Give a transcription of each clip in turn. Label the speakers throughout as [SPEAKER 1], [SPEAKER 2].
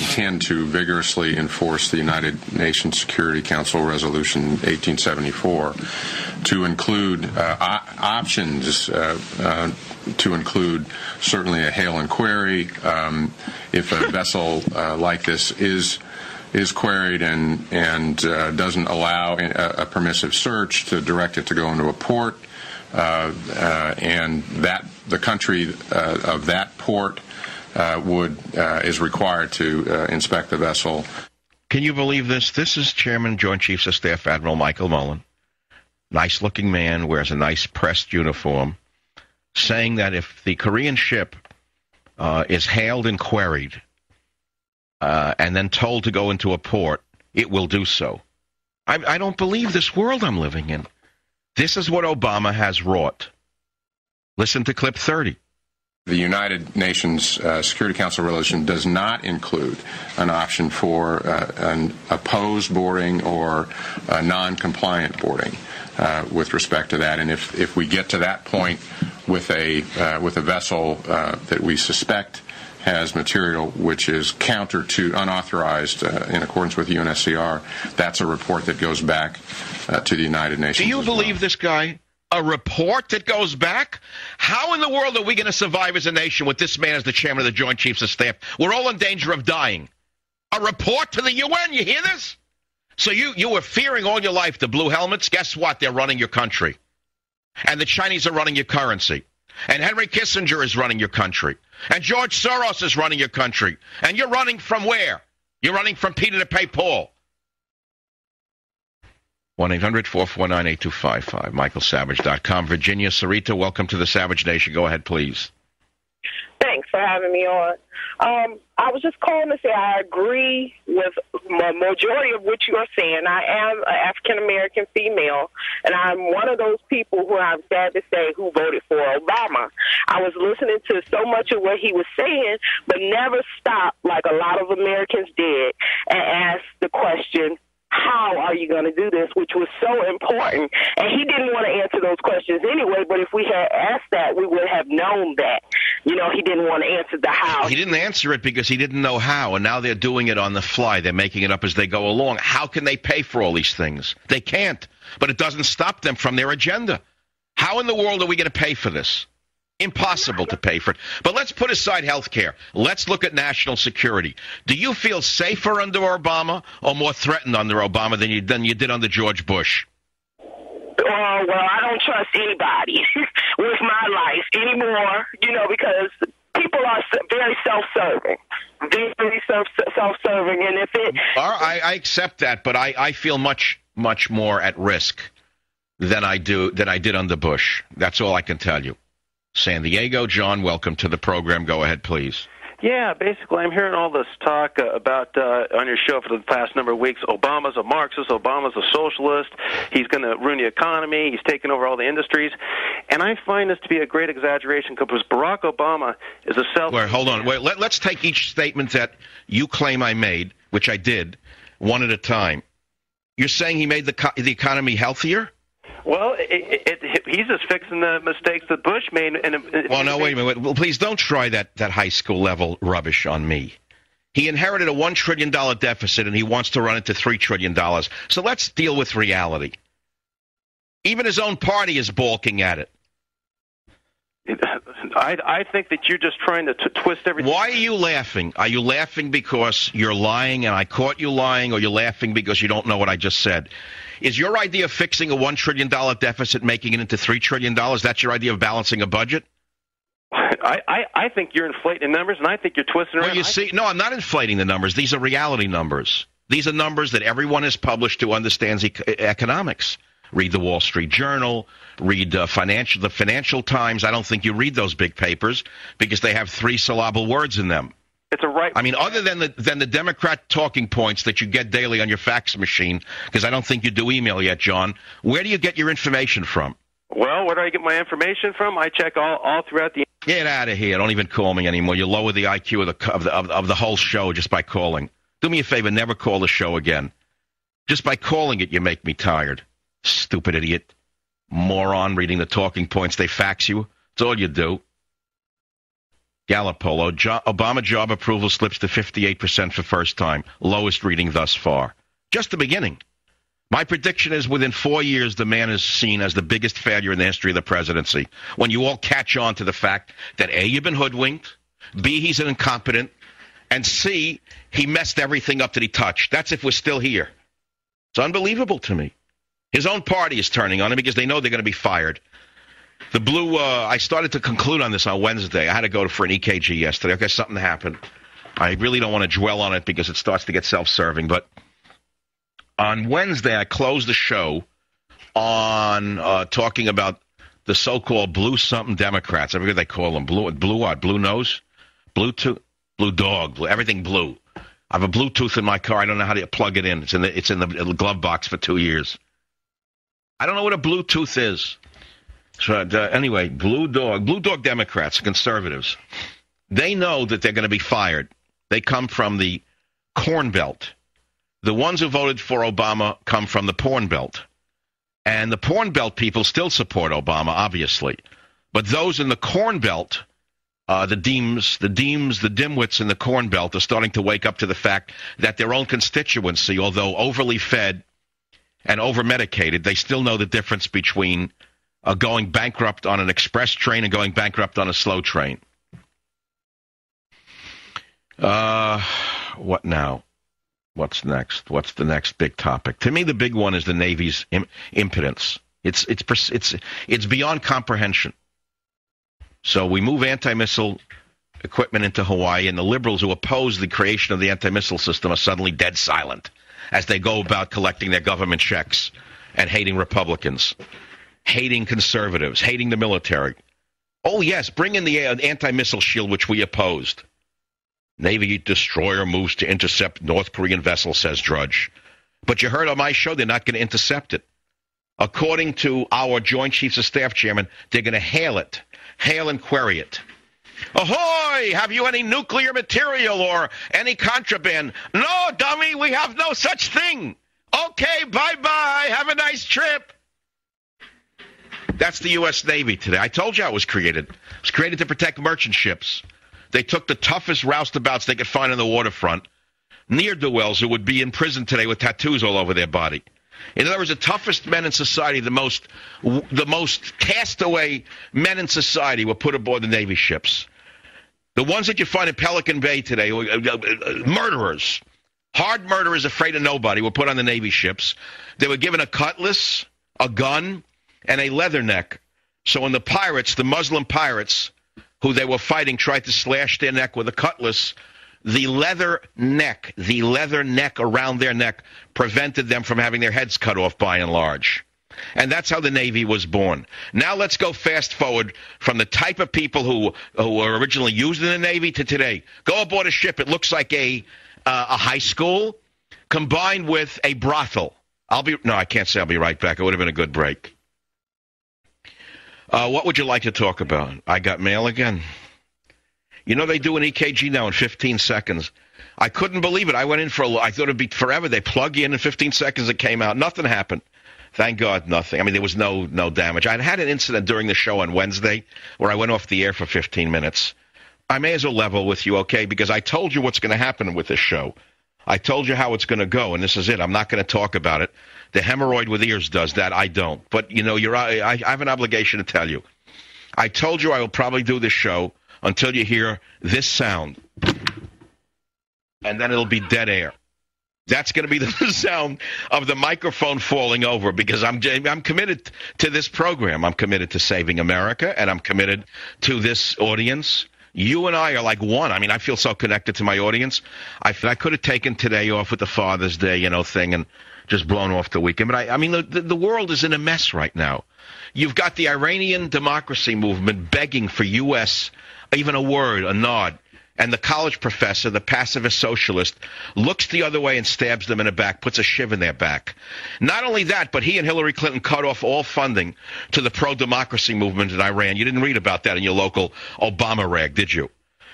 [SPEAKER 1] intend to vigorously enforce the United Nations Security Council Resolution 1874 to include options, to include certainly a hail and query. If a vessel like this is queried and doesn't allow a permissive search, to direct it to go into a port, and that the country of that port is required to inspect the vessel.
[SPEAKER 2] Can you believe this? This is Chairman, Joint Chiefs of Staff Admiral Michael Mullen, nice-looking man, wears a nice pressed uniform, saying that if the Korean ship is hailed and queried and then told to go into a port, it will do so. I don't believe this world I'm living in. This is what Obama has wrought. Listen to clip 30.
[SPEAKER 1] The United Nations Security Council resolution does not include an option for an opposed boarding or a non-compliant boarding with respect to that. And if we get to that point with a vessel that we suspect has material which is counter to unauthorized in accordance with UNSCR, that's a report that goes back to the United Nations.
[SPEAKER 2] Do you believe this guy? A report that goes back? How in the world are we going to survive as a nation with this man as the chairman of the Joint Chiefs of Staff? We're all in danger of dying. A report to the UN, you hear this? So you were fearing all your life the blue helmets. Guess what? They're running your country. And the Chinese are running your currency. And Henry Kissinger is running your country. And George Soros is running your country. And you're running from where? You're running from Peter to pay Paul. 1-800-449-8255, michaelsavage.com. Virginia Sarita, welcome to the Savage Nation. Go ahead, please.
[SPEAKER 3] Thanks for having me on. I was just calling to say I agree with the majority of what you are saying. I am an African-American female, and I'm one of those people who I'm sad to say who voted for Obama. I was listening to so much of what he was saying, but never stopped like a lot of Americans did and asked the question, how are you going to do this, which was so important. And he didn't want to answer those questions anyway, but if we had asked that, we would have known that. You know, he didn't want to answer the how.
[SPEAKER 2] He didn't answer it because he didn't know how, and now they're doing it on the fly. They're making it up as they go along. How can they pay for all these things? They can't, but it doesn't stop them from their agenda. How in the world are we going to pay for this? Impossible to pay for it. But let's put aside health care. Let's look at national security. Do you feel safer under Obama or more threatened under Obama than you did under George Bush?
[SPEAKER 3] Well, I don't trust anybody with my life anymore, you know, because people are very self-serving. Very self-serving. And if it...
[SPEAKER 2] I accept that, but I feel much more at risk than I did under Bush. That's all I can tell you. San Diego, John, welcome to the program. Go ahead, please.
[SPEAKER 4] Yeah, basically, I'm hearing all this talk about on your show for the past number of weeks. Obama's a Marxist. Obama's a socialist. He's going to ruin the economy. He's taking over all the industries. And I find this to be a great exaggeration because Barack Obama is a self...
[SPEAKER 2] Wait, hold on. Wait, let's take each statement that you claim I made, which I did, one at a time. You're saying he made the economy healthier?
[SPEAKER 4] Well, he's just fixing the mistakes that Bush made.
[SPEAKER 2] Well, no, wait a minute. Well, please don't try that high school level rubbish on me. He inherited a $1 trillion deficit, and he wants to run it to $3 trillion. So let's deal with reality. Even his own party is balking at it.
[SPEAKER 4] I think that you're just trying to twist everything.
[SPEAKER 2] Why are you laughing? Are you laughing because you're lying and I caught you lying, or you're laughing because you don't know what I just said? Is your idea of fixing a $1 trillion deficit, making it into $3 trillion, that's your idea of balancing a budget?
[SPEAKER 4] I think you're inflating the numbers, and I think you're twisting around.
[SPEAKER 2] Well, you see, no, I'm not inflating the numbers. These are reality numbers. These are numbers that everyone has published who understands economics. Read the Wall Street Journal, read the Financial Times. I don't think you read those big papers because they have 3-syllable words in them.
[SPEAKER 4] It's a right.
[SPEAKER 2] I mean, other than the Democrat talking points that you get daily on your fax machine, because I don't think you do email yet, John, where do you get your information from?
[SPEAKER 4] Well, where do I get my information from? I check all throughout the...
[SPEAKER 2] Get out of here. Don't even call me anymore. You lower the IQ of the whole show just by calling. Do me a favor, never call the show again. Just by calling it, you make me tired. Stupid idiot. Moron reading the talking points they fax you. That's all you do. Gallup poll, Obama job approval slips to 58% for first time, lowest reading thus far. Just the beginning. My prediction is within 4 years, the man is seen as the biggest failure in the history of the presidency. When you all catch on to the fact that A, you've been hoodwinked, B, he's an incompetent, and C, he messed everything up that he touched. That's if we're still here. It's unbelievable to me. His own party is turning on him because they know they're going to be fired. The blue, I started to conclude on this on Wednesday. I had to go for an EKG yesterday. Okay, something happened. I really don't want to dwell on it because it starts to get self-serving. But on Wednesday, I closed the show on talking about the so-called blue something Democrats. I forget what they call them. Blue what? Blue nose? Bluetooth? Blue dog? Everything blue. I have a Bluetooth in my car. I don't know how to plug it in. It's in the glove box for 2 years. I don't know what a Bluetooth is. So anyway, Blue Dog Democrats, conservatives, they know that they're going to be fired. They come from the Corn Belt. The ones who voted for Obama come from the Porn Belt. And the Porn Belt people still support Obama, obviously. But those in the Corn Belt, the dimwits in the Corn Belt are starting to wake up to the fact that their own constituency, although overly fed and over-medicated, they still know the difference between going bankrupt on an express train and going bankrupt on a slow train. What now? What's next? What's the next big topic? To me, the big one is the Navy's impotence. It's beyond comprehension. So we move anti-missile equipment into Hawaii, and the liberals who oppose the creation of the anti-missile system are suddenly dead silent as they go about collecting their government checks and hating Republicans, hating conservatives, hating the military. Oh, yes, bring in the anti-missile shield, which we opposed. Navy destroyer moves to intercept North Korean vessel, says Drudge. But you heard on my show they're not going to intercept it. According to our Joint Chiefs of Staff chairman, they're going to hail and query it. Ahoy! Have you any nuclear material or any contraband? No, dummy, we have no such thing. Okay, bye-bye. Have a nice trip. That's the U.S. Navy today. I told you how it was created. It was created to protect merchant ships. They took the toughest roustabouts they could find on the waterfront, ne'er-do-wells who would be in prison today with tattoos all over their body. In other words, the toughest men in society, the most castaway men in society were put aboard the Navy ships. The ones that you find in Pelican Bay today, murderers, hard murderers afraid of nobody, were put on the Navy ships. They were given a cutlass, a gun, and a leather neck. So when the pirates, the Muslim pirates, who they were fighting, tried to slash their neck with a cutlass, the leather neck around their neck prevented them from having their heads cut off by and large. And that's how the Navy was born. Now let's go fast forward from the type of people who were originally used in the Navy to today. Go aboard a ship. It looks like a high school combined with a brothel. I can't say I'll be right back. It would have been a good break. What would you like to talk about? I got mail again. You know, they do an EKG now in 15 seconds. I couldn't believe it. I went in I thought it'd be forever. They plug you in 15 seconds, it came out. Nothing happened. Thank God, nothing. I mean, there was no damage. I had an incident during the show on Wednesday where I went off the air for 15 minutes. I may as well level with you, okay, because I told you what's going to happen with this show. I told you how it's going to go, and this is it. I'm not going to talk about it. The hemorrhoid with ears does that. I don't. But, you know, I have an obligation to tell you. I told you I will probably do this show until you hear this sound, and then it'll be dead air. That's going to be the sound of the microphone falling over, because I'm committed to this program. I'm committed to saving America, and I'm committed to this audience. You and I are like one. I mean, I feel so connected to my audience. I could have taken today off with the Father's Day, thing, and just blown off the weekend. But I mean, the world is in a mess right now. You've got the Iranian democracy movement begging for U.S., even a word, a nod. And the college professor, the pacifist socialist, looks the other way and stabs them in the back, puts a shiv in their back. Not only that, but he and Hillary Clinton cut off all funding to the pro-democracy movement in Iran. You didn't read about that in your local Obama rag, did you?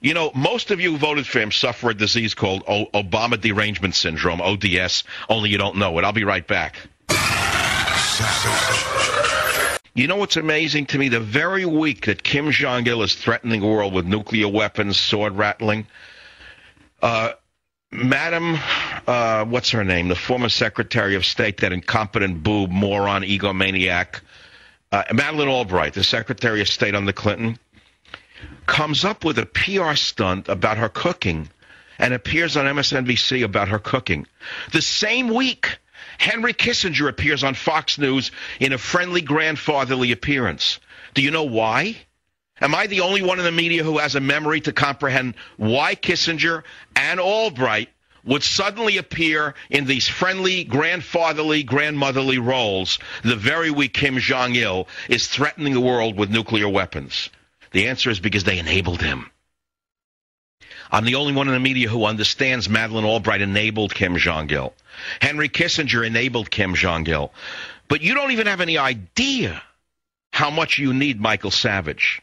[SPEAKER 2] You know, most of you who voted for him suffer a disease called Obama derangement syndrome, ODS, only you don't know it. I'll be right back. You know what's amazing to me? The very week that Kim Jong-il is threatening the world with nuclear weapons, sword rattling, Madam, what's her name? The former Secretary of State, that incompetent boob, moron, egomaniac, Madeleine Albright, the Secretary of State under Clinton, comes up with a PR stunt about her cooking and appears on MSNBC about her cooking. The same week, Henry Kissinger appears on Fox News in a friendly grandfatherly appearance. Do you know why? Am I the only one in the media who has a memory to comprehend why Kissinger and Albright would suddenly appear in these friendly, grandfatherly, grandmotherly roles the very week Kim Jong-il is threatening the world with nuclear weapons? The answer is because they enabled him. I'm the only one in the media who understands Madeleine Albright enabled Kim Jong-il. Henry Kissinger enabled Kim Jong-il. But you don't even have any idea how much you need Michael Savage.